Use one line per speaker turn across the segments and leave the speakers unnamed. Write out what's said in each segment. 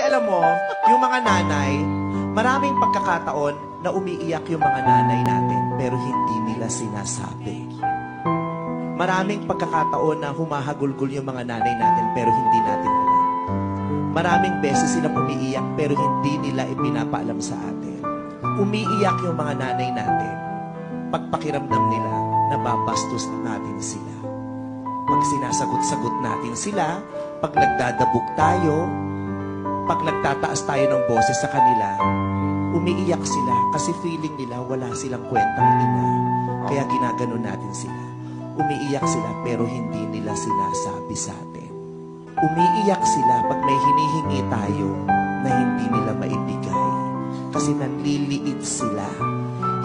alam mo, yung mga nanay, maraming pagkakataon na umiiyak yung mga nanay natin, pero hindi nila sinasabi. Maraming pagkakataon na humahagulgol yung mga nanay natin, pero hindi natin alam. Maraming beses silang umiiyak, pero hindi nila ipinapaalam sa atin. Umiiyak yung mga nanay natin, pagpakiramdam nila, nababastos natin sila. Pag sinasagot-sagot natin sila, pag nagdadabog tayo, pag nagtataas tayo ng boses sa kanila, umiiyak sila kasi feeling nila wala silang kwentang ina. Kaya ginaganon natin sila. Umiiyak sila pero hindi nila sinasabi sa atin. Umiiyak sila pag may hinihingi tayo na hindi nila maibigay. Kasi nanliliit sila.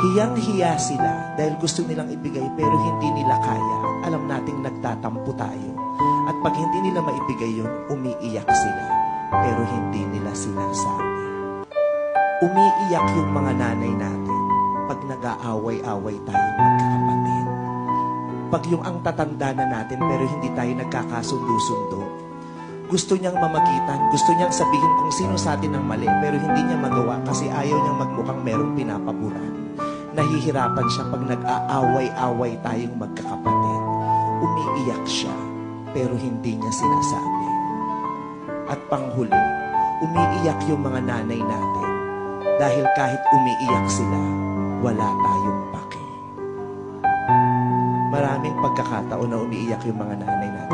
Hiyang-hiya sila dahil gusto nilang ibigay pero hindi nila kaya. Alam nating nagtatampo tayo. At pag hindi nila maibigay yun, umiiyak sila. Pero hindi nila sinasabi. Umiiyak yung mga nanay natin pag nag-aaway-away tayo magkakapatid. Pag yung ang tatanda na natin pero hindi tayo nagkakasundo-sundo. Gusto niyang mamagitan, gusto niyang sabihin kung sino sa atin ang mali, pero hindi niya magawa kasi ayaw niyang magmukhang merong pinapaburan. Nahihirapan siya pag nag-aaway-away tayong magkakapatid. Umiiyak siya, pero hindi niya sinasabi. At panghuli, umiiyak yung mga nanay natin dahil kahit umiiyak sila, wala tayong pake. Maraming pagkakataon na umiiyak yung mga nanay natin.